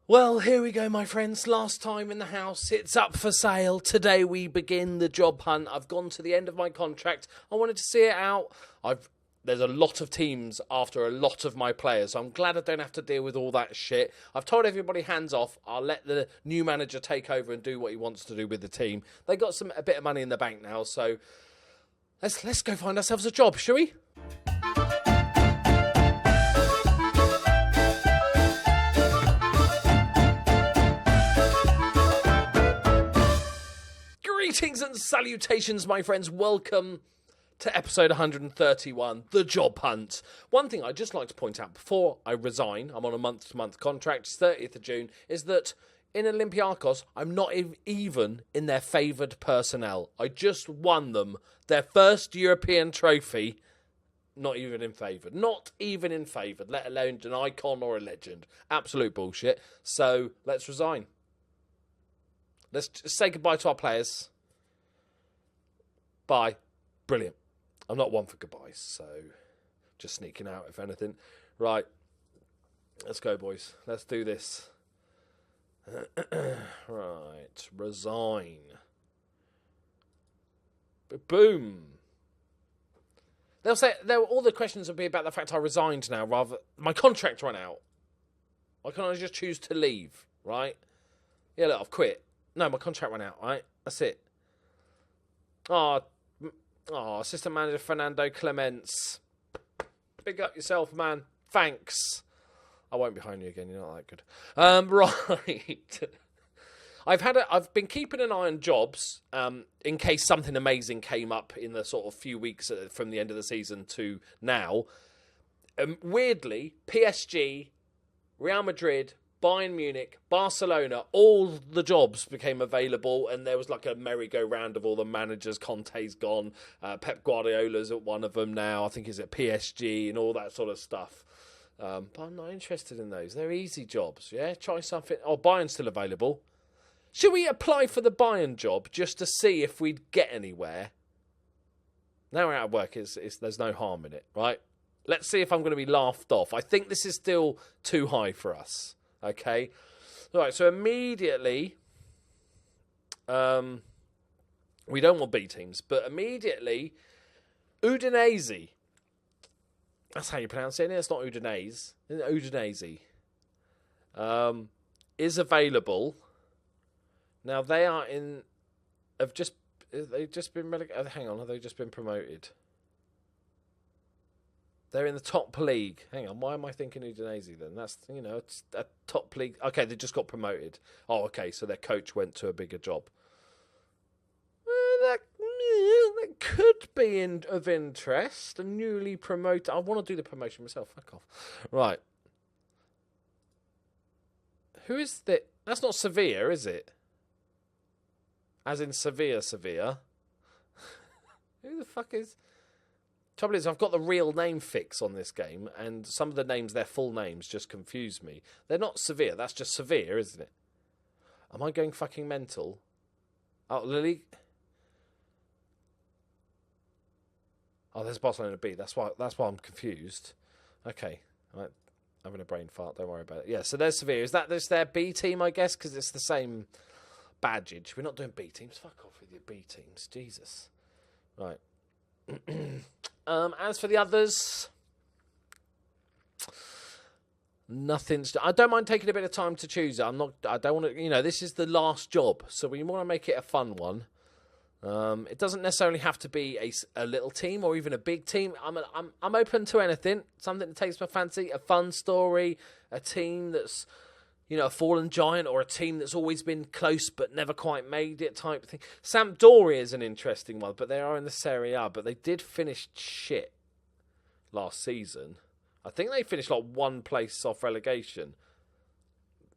Well, here we go, my friends. Last time in the house. It's up for sale. Today we begin the job hunt. I've gone to the end of my contract. I wanted to see it out. There's a lot of teams after a lot of my players, so I'm glad I don't have to deal with all that shit. I've told everybody hands off. I'll let the new manager take over and do what he wants to do with the team. They got a bit of money in the bank now, so let's go find ourselves a job, shall we? Greetings and salutations, my friends. Welcome to episode 131, The Job Hunt. One thing I'd just like to point out before I resign, I'm on a month-to-month contract, it's 30th of June, is that in Olympiacos, I'm not even in their favoured personnel. I just won them their first European trophy, not even in favoured. Not even in favoured, let alone an icon or a legend. Absolute bullshit. So, let's resign. Let's say goodbye to our players. Bye. Brilliant. I'm not one for goodbyes, so just sneaking out, if anything. Right. Let's go, boys. Let's do this. Right. Resign. Boom. They'll say all the questions will be about the fact I resigned now, rather my contract ran out. Why can't I just choose to leave, right? Yeah, look, I've quit. No, my contract ran out, right? That's it. Assistant manager Fernando Clements. Big up yourself, man. Thanks. I won't be behind you again. You're not that good. Right. I've been keeping an eye on jobs in case something amazing came up in the sort of few weeks from the end of the season to now. Weirdly, PSG, Real Madrid, Bayern Munich, Barcelona, all the jobs became available, and there was like a merry-go-round of all the managers. Conte's gone, Pep Guardiola's at one of them now, I think he's at PSG, and all that sort of stuff. But I'm not interested in those. They're easy jobs, yeah? Try something. Oh, Bayern's still available. Should we apply for the Bayern job just to see if we'd get anywhere? Now we're out of work, there's no harm in it, right? Let's see if I'm going to be laughed off. I think this is still too high for us. Okay, all right, so immediately, we don't want B teams, but immediately, Udinese, that's how you pronounce it, it's not Udinese, Udinese, is available. Now, they've just been relegated, hang on, have they just been promoted? They're in the top league. Hang on, why am I thinking Udinese then? That's, it's a top league. Okay, they just got promoted. Oh, okay, so their coach went to a bigger job. That could be of interest. A newly promoted... I want to do the promotion myself. Fuck off. Right. Who is that? That's not Sevilla, is it? As in Sevilla. Who the fuck is... Trouble is, I've got the real name fix on this game, and some of the names, their full names, just confuse me. They're not Sevilla, that's just Sevilla, isn't it? Am I going fucking mental? Oh, Lily. Oh, there's Barcelona B. That's why I'm confused. Okay, I'm having a brain fart. Don't worry about it. Yeah, so there's Sevilla. Is that their B team? I guess because it's the same badgeage. We're not doing B teams. Fuck off with your B teams, Jesus. Right. As for the others, nothing's. I don't mind taking a bit of time to choose it. I don't want to. This is the last job, so we want to make it a fun one. It doesn't necessarily have to be a little team or even a big team. I'm open to anything. Something that takes my fancy. A fun story. A team that's a fallen giant, or a team that's always been close but never quite made it type thing. Sampdoria is an interesting one, but they are in the Serie A, but they did finish shit last season. I think they finished like one place off relegation.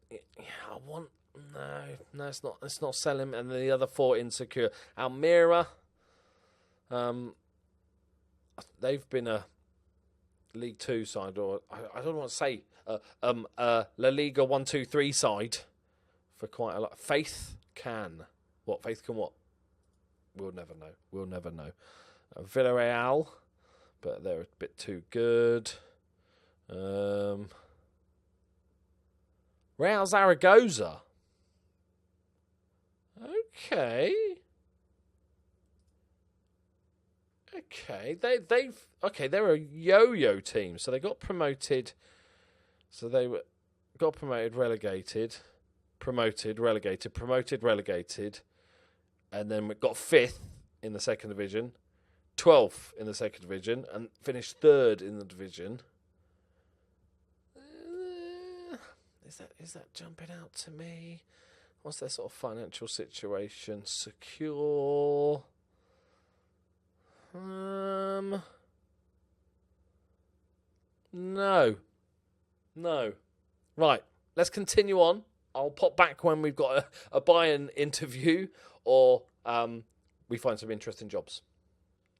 No, it's not selling, and the other four insecure. Almira, they've been a League Two side, or I don't want to say La Liga 1, 2, 3 side for quite a lot. Faith can what? We'll never know. Villarreal, but they're a bit too good. Real Zaragoza. Okay. They're a yo-yo team, so they got promoted. So they got promoted, relegated, promoted, relegated, promoted, relegated, and then we got 5th in the second division, 12th in the second division, and finished 3rd in the division. Is that jumping out to me? What's their sort of financial situation? Secure. No. Right, let's continue on. I'll pop back when we've got a Bayern interview or we find some interesting jobs.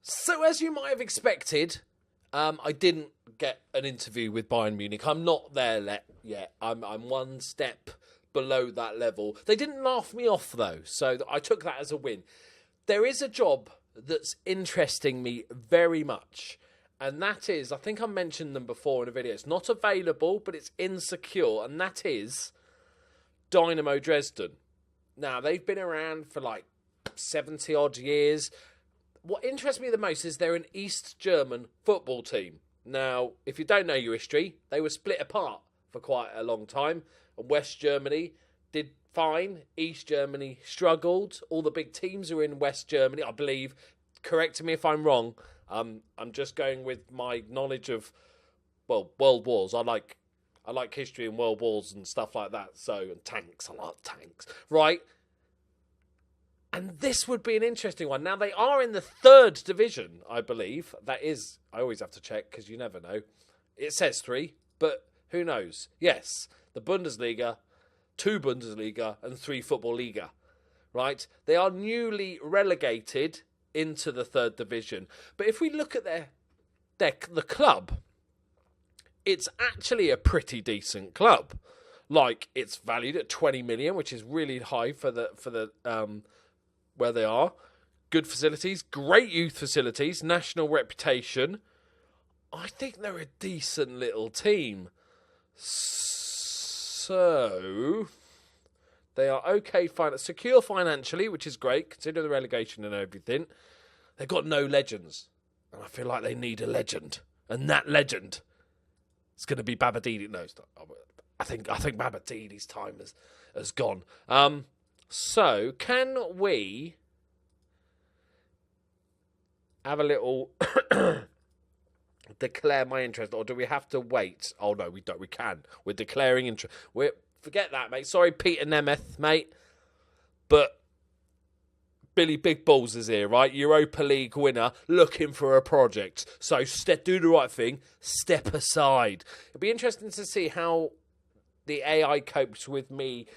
So as you might have expected, I didn't get an interview with Bayern Munich. I'm not there yet. I'm one step below that level. They didn't laugh me off, though, so I took that as a win. There is a job that's interesting me very much, and that is, I think I mentioned them before in a video, it's not available, but it's insecure, and that is Dynamo Dresden. Now, they've been around for like 70-odd years. What interests me the most is they're an East German football team. Now, if you don't know your history, they were split apart for quite a long time, and West Germany did fine. East Germany struggled. All the big teams are in West Germany, I believe. Correct me if I'm wrong. I'm just going with my knowledge of, well, world wars. I like history and world wars and stuff like that. So, and tanks. I like tanks. Right. And this would be an interesting one. Now, they are in the 3rd division, I believe. That is, I always have to check because you never know. It says 3, but who knows? Yes, the Bundesliga, 2 Bundesliga, and 3 Football Liga. Right? They are newly relegated into the 3rd division. But if we look at the club, it's actually a pretty decent club. Like, it's valued at 20 million, which is really high for the where they are. Good facilities, great youth facilities, national reputation. I think they're a decent little team. So they are okay, secure financially, which is great, considering the relegation and everything. They've got no legends. And I feel like they need a legend. And that legend is going to be Babadini. No, it's not. I think Babadini's time has gone. So, can we have a little declare my interest, or do we have to wait? Oh, no, we don't. We can. We're declaring interest. Forget that, mate. Sorry, Peter Nemeth, mate. But Billy Big Balls is here, right? Europa League winner, looking for a project. So, do the right thing. Step aside. It'll be interesting to see how the AI copes with me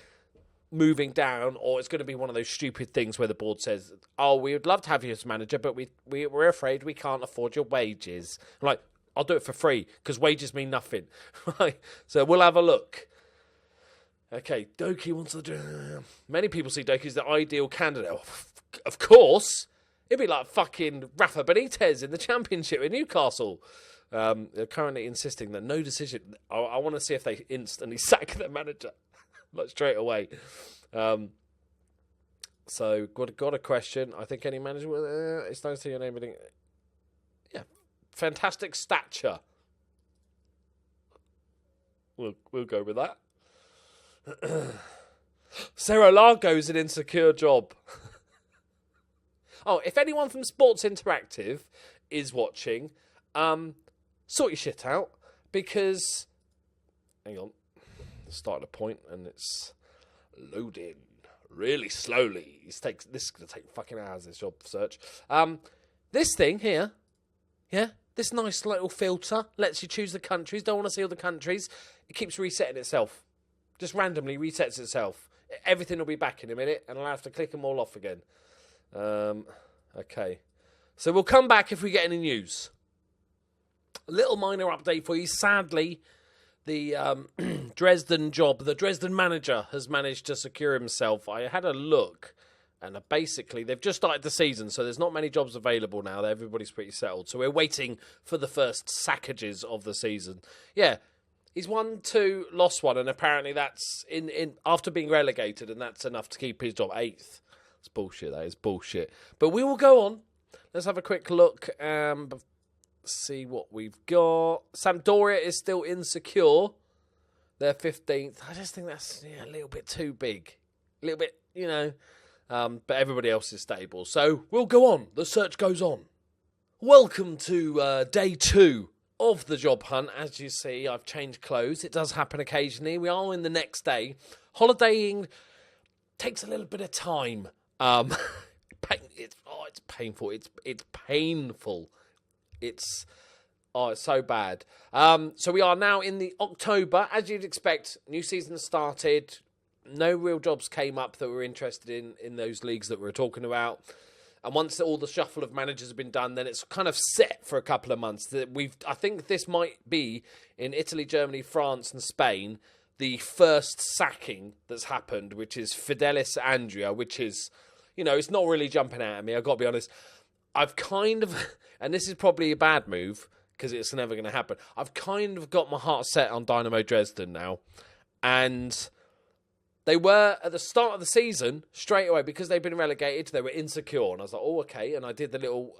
moving down, or it's going to be one of those stupid things where the board says, oh, we would love to have you as manager, but we're afraid we can't afford your wages. I'm like, I'll do it for free, because wages mean nothing. Right? So we'll have a look. Okay, Doki wants to do... Many people see Doki as the ideal candidate. Of course. It'd be like fucking Rafa Benitez in the Championship in Newcastle. They're currently insisting that no decision... I want to see if they instantly sack their manager. Like straight away. So got a question. I think any manager will. It's nice to see your name. Yeah, fantastic stature. We'll go with that. Cerro Largo is an insecure job. Oh, if anyone from Sports Interactive is watching, sort your shit out, because hang on. Started a point and it's loading really slowly. This is going to take fucking hours, this job search. This thing here, yeah, this nice little filter lets you choose the countries. Don't want to see all the countries. It keeps resetting itself. Just randomly resets itself. Everything will be back in a minute and I'll have to click them all off again. Okay. So we'll come back if we get any news. A little minor update for you. Sadly, the Dresden job, the Dresden manager has managed to secure himself. I had a look, and basically they've just started the season, so there's not many jobs available now. Everybody's pretty settled. So we're waiting for the first sackages of the season. Yeah, He's won 2, lost 1, and apparently that's in after being relegated, and that's enough to keep his job. 8th. It's bullshit, that is bullshit. But we will go on. Let's have a quick look and see what we've got. Sampdoria is still insecure. They're 15th. I just think that's a little bit too big. A little bit, but everybody else is stable. So we'll go on. The search goes on. Welcome to day 2 of the job hunt. As you see, I've changed clothes. It does happen occasionally. We are in the next day. Holidaying takes a little bit of time. It's painful. It's painful. It's so bad. So we are now in the October. As you'd expect, new season started. No real jobs came up that we're interested in those leagues that we're talking about. And once all the shuffle of managers have been done, then it's kind of set for a couple of months. I think this might be, in Italy, Germany, France and Spain, the first sacking that's happened, which is Fidelis Andrea, which is, it's not really jumping out at me. I've got to be honest. I've kind of, and this is probably a bad move, because it's never going to happen. I've kind of got my heart set on Dynamo Dresden now. And they were, at the start of the season, straight away, because they've been relegated, they were insecure. And I was like, oh, okay. And I did the little,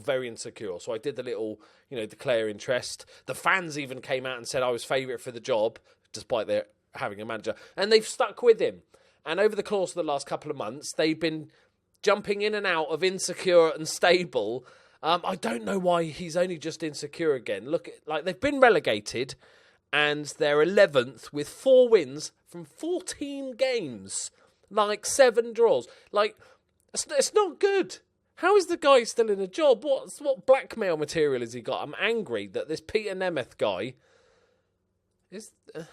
very insecure. So I did the little, declare interest. The fans even came out and said I was favourite for the job, despite their having a manager. And they've stuck with him. And over the course of the last couple of months, they've been jumping in and out of insecure and stable. I don't know why he's only just insecure again. Look, they've been relegated, and they're 11th with 4 wins from 14 games, 7 draws. It's not good. How is the guy still in a job? What blackmail material has he got? I'm angry that this Peter Nemeth guy is. I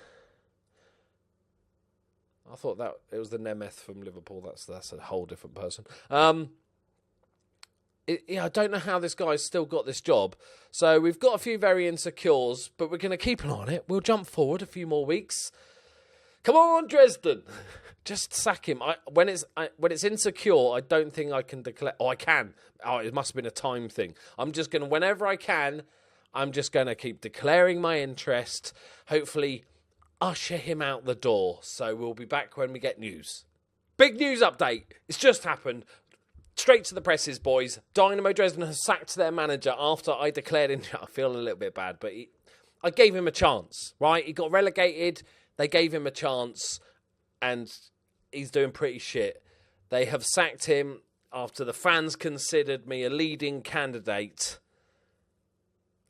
thought that it was the Nemeth from Liverpool. That's a whole different person. I don't know how this guy's still got this job. So we've got a few very insecures, but we're going to keep an eye on it. We'll jump forward a few more weeks. Come on, Dresden. Just sack him. When it's insecure, I don't think I can declare. Oh, I can. Oh, it must have been a time thing. I'm just going to, whenever I can, I'm just going to keep declaring my interest. Hopefully usher him out the door. So we'll be back when we get news. Big news update. It's just happened. Straight to the presses, boys. Dynamo Dresden has sacked their manager after I declared him. I feel a little bit bad, but I gave him a chance, right? He got relegated. They gave him a chance, and he's doing pretty shit. They have sacked him after the fans considered me a leading candidate.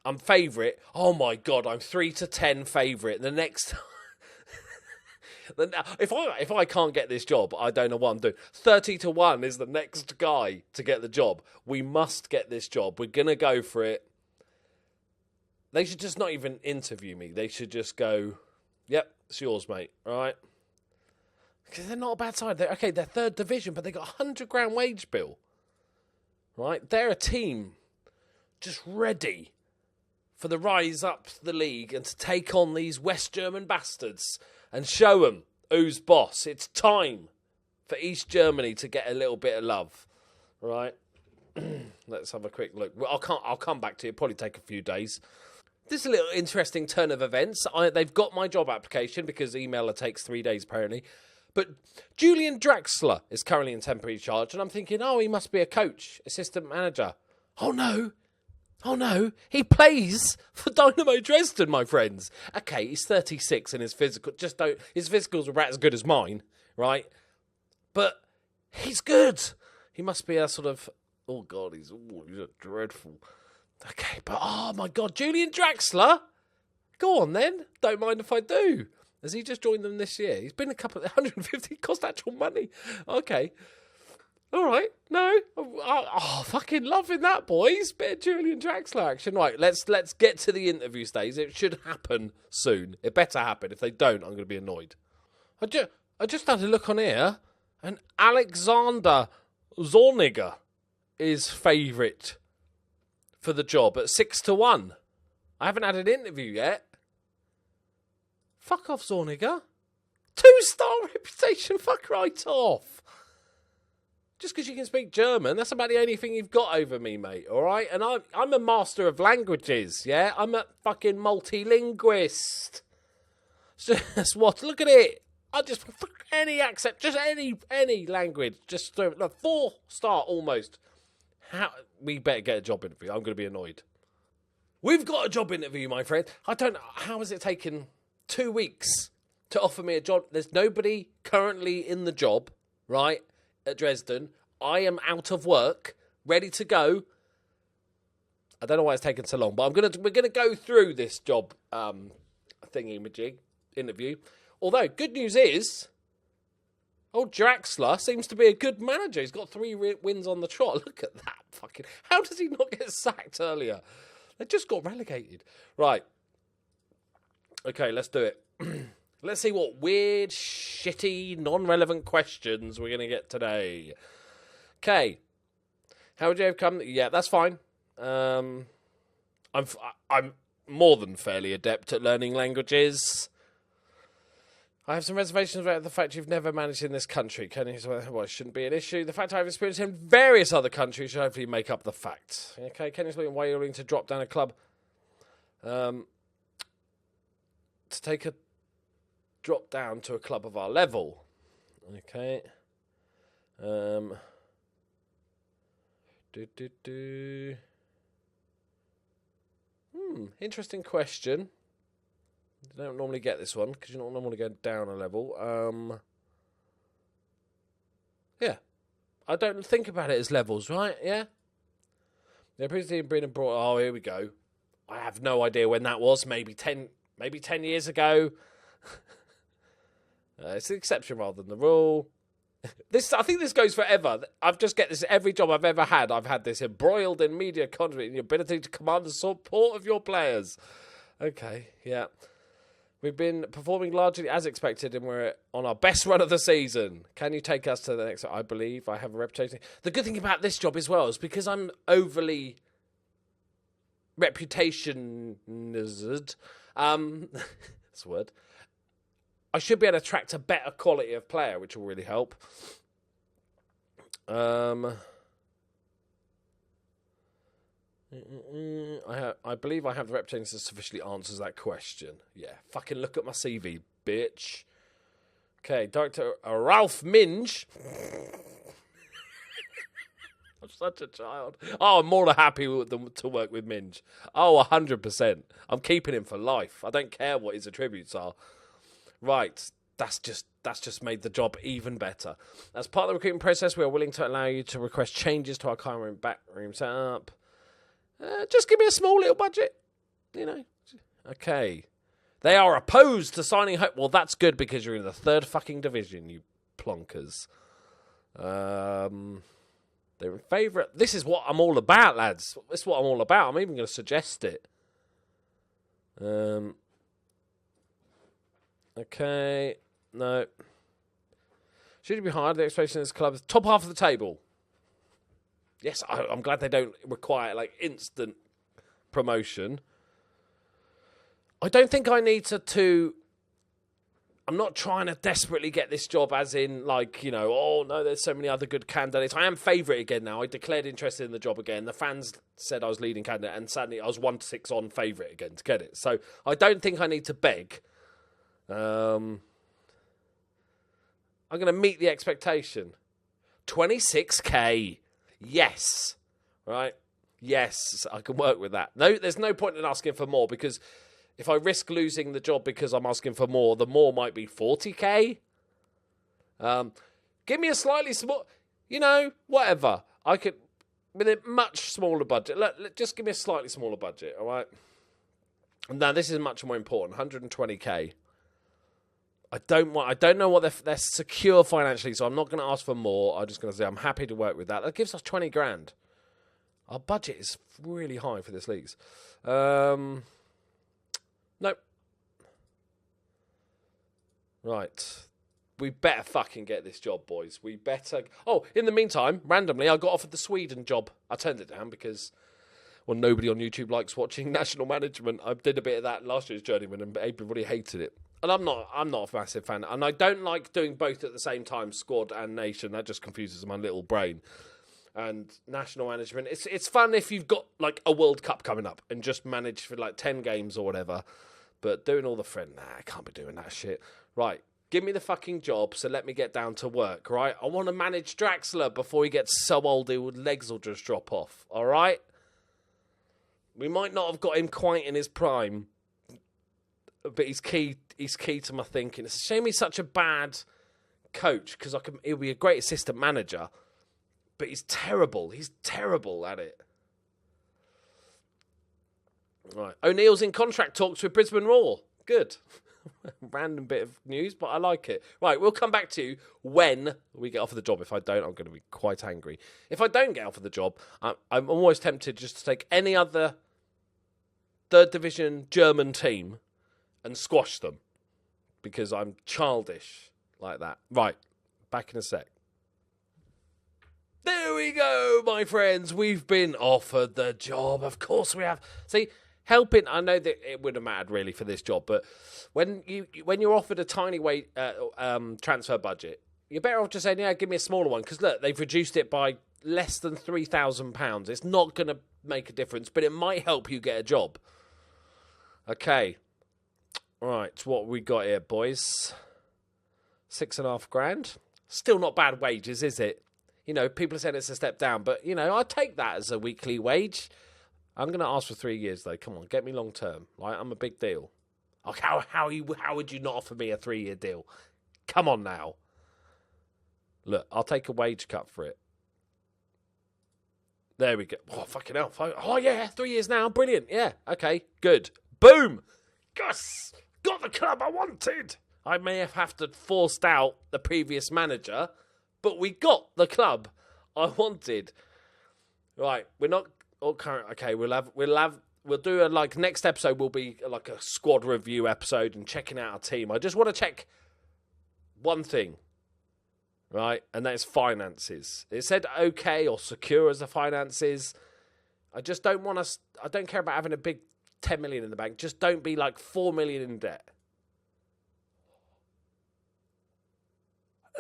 I'm favourite. Oh, my God, I'm 3-10 favourite. The next... If I can't get this job, I don't know what I'm doing. 30-1 is the next guy to get the job. We must get this job. We're going to go for it. They should just not even interview me. They should just go, yep, it's yours, mate. All right? Because they're not a bad side. They're 3rd division, but they got a £100,000 wage bill. Right? They're a team just ready for the rise up the league and to take on these West German bastards and show them who's boss. It's time for East Germany to get a little bit of love. Right? Let's have a quick look. Well, I'll come back to you. It'll probably take a few days. This is a little interesting turn of events. They've got my job application because emailer takes 3 days apparently. But Julian Draxler is currently in temporary charge, and I'm thinking, he must be a coach, assistant manager. Oh no, he plays for Dynamo Dresden, my friends. Okay, he's 36 and his physicals are about as good as mine, right? But he's good. He must be a sort of, oh God, he's a dreadful. Okay, but oh my God, Julian Draxler? Go on then, don't mind if I do. Has he just joined them this year? He's been 150, cost actual money. Okay. All right, no, fucking loving that, boys. Bit of Julian Draxler action. Right, let's get to the interview stage. It should happen soon. It better happen. If they don't, I'm going to be annoyed. I just had a look on here, and Alexander Zorniger is favourite for the job at 6-1. I haven't had an interview yet. Fuck off, Zorniger. 2-star reputation. Fuck right off. Just because you can speak German, that's about the only thing you've got over me, mate, all right? And I'm a master of languages, yeah? I'm a fucking multilinguist. Just what? Look at it. I just any accent, just any language, just 4-star almost. How we better get a job interview. I'm going to be annoyed. We've got a job interview, my friend. I don't know how has it taken 2 weeks to offer me a job. There's nobody currently in the job, right, at Dresden. I am out of work, ready to go. I don't know why it's taken so long, but we're gonna go through this job thingy-majig interview. Although, good news is, old Draxler seems to be a good manager. He's got 3 wins on the trot. Look at that fucking... How does he not get sacked earlier? They just got relegated. Right. Okay, let's do it. Let's see what weird, shitty, non-relevant questions we're going to get today. Okay. How would you overcome... Yeah, that's fine. I'm more than fairly adept at learning languages. I have some reservations about the fact you've never managed in this country. Well, it shouldn't be an issue. The fact I've experienced in various other countries should hopefully make up the fact. Okay, can you explain why you're willing to drop down a club? To take a drop down to a club of our level. Okay. Interesting question. You don't normally get this one because you don't normally go down a level. Yeah. I don't think about it as levels, right? Yeah. They're previously been brought. Oh, here we go. I have no idea when that was. Maybe 10 years ago. It's the exception rather than the rule. I think this goes forever. I've just get this every job I've ever had. I've had this embroiled in media content and your ability to command the support of your players. Okay, yeah. We've been performing largely as expected and we're on our best run of the season. Can you take us to the next? I believe I have a reputation. The good thing about this job as well is because I'm overly reputationized. That's a word. I should be able to attract a better quality of player, which will really help. I believe I have the reputation that sufficiently answers that question. Yeah, fucking look at my CV, bitch. Okay, Director Ralph Minge. I'm such a child. Oh, I'm more than happy to work with Minge. Oh, 100%. I'm keeping him for life. I don't care what his attributes are. Right, that's just made the job even better. As part of the recruitment process, we are willing to allow you to request changes to our current room backroom setup. Just give me a small little budget, you know. Okay. They are opposed to signing hope. Well, that's good because you're in the 3rd fucking division, you plonkers. They're in favour. This is what I'm all about, lads. This is what I'm all about. I'm even going to suggest it. Okay. No. Should you be hired? The expectation of this club is top half of the table. Yes, I'm glad they don't require, instant promotion. I don't think I need to... I'm not trying to desperately get this job as in, oh, no, there's so many other good candidates. I am favourite again now. I declared interest in the job again. The fans said I was leading candidate, and sadly I was 1-6 on favourite again to get it. So I don't think I need to beg. I'm going to meet the expectation. 26k. Yes. Right? Yes, I can work with that. No, there's no point in asking for more because if I risk losing the job because I'm asking for more, the more might be 40k. Give me a slightly small, whatever. I could, with a much smaller budget. Just give me a slightly smaller budget, all right? Now, this is much more important. 120k. I don't know what they're secure financially, so I'm not going to ask for more. I'm just going to say I'm happy to work with that. That gives us 20 grand. Our budget is really high for this league. Nope. Right. We better fucking get this job, boys. We better... Oh, in the meantime, randomly, I got offered the Sweden job. I turned it down because... Well, nobody on YouTube likes watching national management. I did a bit of that last year's Journeyman and everybody hated it. And I'm not a massive fan. And I don't like doing both at the same time, squad and nation. That just confuses my little brain. And national management, it's fun if you've got a World Cup coming up and just manage for 10 games or whatever. But doing all the friend, I can't be doing that shit. Right, give me the fucking job, so let me get down to work, right? I want to manage Draxler before he gets so old his legs will just drop off, all right? We might not have got him quite in his prime, but he's key to my thinking. It's a shame he's such a bad coach, because he'll be a great assistant manager, but he's terrible. He's terrible at it. Right, O'Neill's in contract talks with Brisbane Roar. Good. Random bit of news, but I like it. Right, we'll come back to you when we get offered the job. If I don't, I'm going to be quite angry. If I don't get offered the job, I'm almost tempted just to take any other third division German team and squash them, because I'm childish like that. Right, back in a sec. There we go, my friends. We've been offered the job. Of course we have. See, helping, I know that it wouldn't have mattered really for this job, but when you're offered a tiny transfer budget, you're better off just saying, yeah, give me a smaller one, because look, they've reduced it by less than £3,000. It's not going to make a difference, but it might help you get a job. Okay. Right, what we got here, boys? $6,500. Still not bad wages, is it? You know, people are saying it's a step down, but, you know, I'd take that as a weekly wage. I'm going to ask for 3 years, though. Come on, get me long term. Right? I'm a big deal. Oh, how would you not offer me a 3-year deal? Come on now. Look, I'll take a wage cut for it. There we go. Oh, fucking hell. Oh, yeah, 3 years now. Brilliant. Yeah, okay, good. Boom. Yes, got the club I wanted. I may have to forced out the previous manager, but we got the club I wanted. Right, we're not all current. Okay, we'll do next episode will be like a squad review episode and checking out our team. I just want to check one thing, right? And that is finances. It said okay or secure as the finances. I just don't want us. I don't care about having a big 10 million in the bank. Just don't be like 4 million in debt.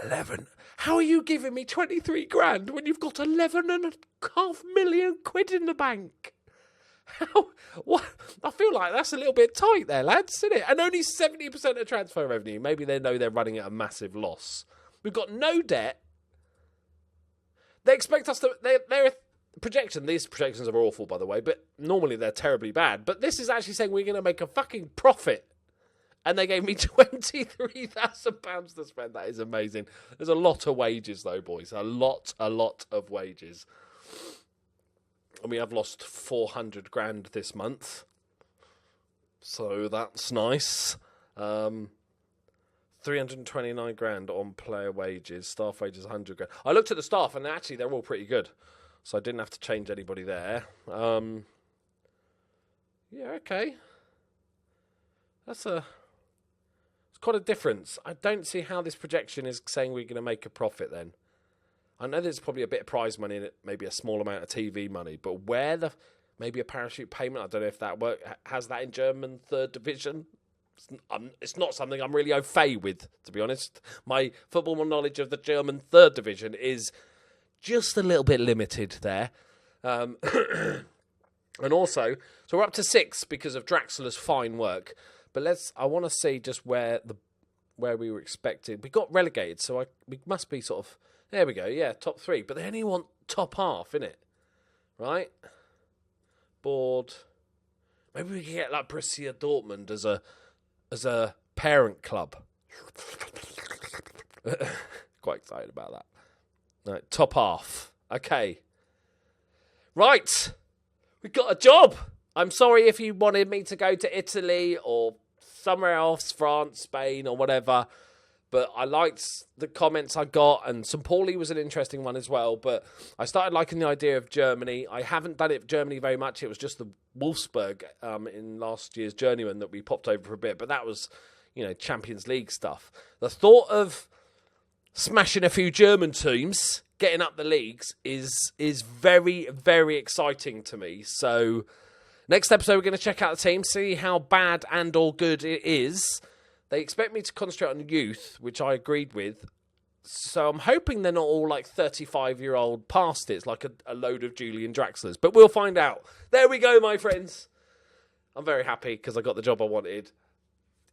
11. How are you giving me 23 grand when you've got 11.5 million quid in the bank? How? What? I feel like that's a little bit tight there, lads, isn't it? And only 70% of transfer revenue. Maybe they know they're running at a massive loss. We've got no debt. They expect us to. They're projection. These projections are awful, by the way, but normally they're terribly bad. But this is actually saying we're going to make a fucking profit. And they gave me £23,000 to spend. That is amazing. There's a lot of wages, though, boys. A lot of wages. And we have lost 400 grand this month. So that's nice. 329 grand on player wages. Staff wages, 100 grand. I looked at the staff, and actually they're all pretty good. So I didn't have to change anybody there. Yeah, okay. That's quite a difference. I don't see how this projection is saying we're going to make a profit then. I know there's probably a bit of prize money in it, maybe a small amount of TV money, but maybe a parachute payment, I don't know if that has that in German third division. It's not something I'm really au fait with, to be honest. My football knowledge of the German third division is just a little bit limited there. And also, so we're up to 6 because of Draxler's fine work. But I want to see just where we were expected. We got relegated, so we must be sort of, there we go, yeah, top 3. But they only want top half, innit? Right? Board. Maybe we can get like Borussia Dortmund as a parent club. Quite excited about that. Right, top half. Okay. Right. We got a job. I'm sorry if you wanted me to go to Italy or somewhere else, France, Spain or whatever, but I liked the comments I got, and St. Pauli was an interesting one as well, but I started liking the idea of Germany. I haven't done it Germany very much. It was just the Wolfsburg in last year's Journeyman that we popped over for a bit, but that was, Champions League stuff. The thought of smashing a few German teams, getting up the leagues, is very, very exciting to me. So next episode, we're going to check out the team, see how bad and or good it is. They expect me to concentrate on youth, which I agreed with. So I'm hoping they're not all like 35-year-old past it. It's like a load of Julian Draxlers. But we'll find out. There we go, my friends. I'm very happy because I got the job I wanted.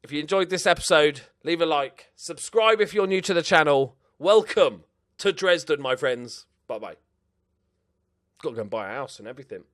If you enjoyed this episode, leave a like. Subscribe if you're new to the channel. Welcome to Dresden, my friends. Bye-bye. Got to go and buy a house and everything.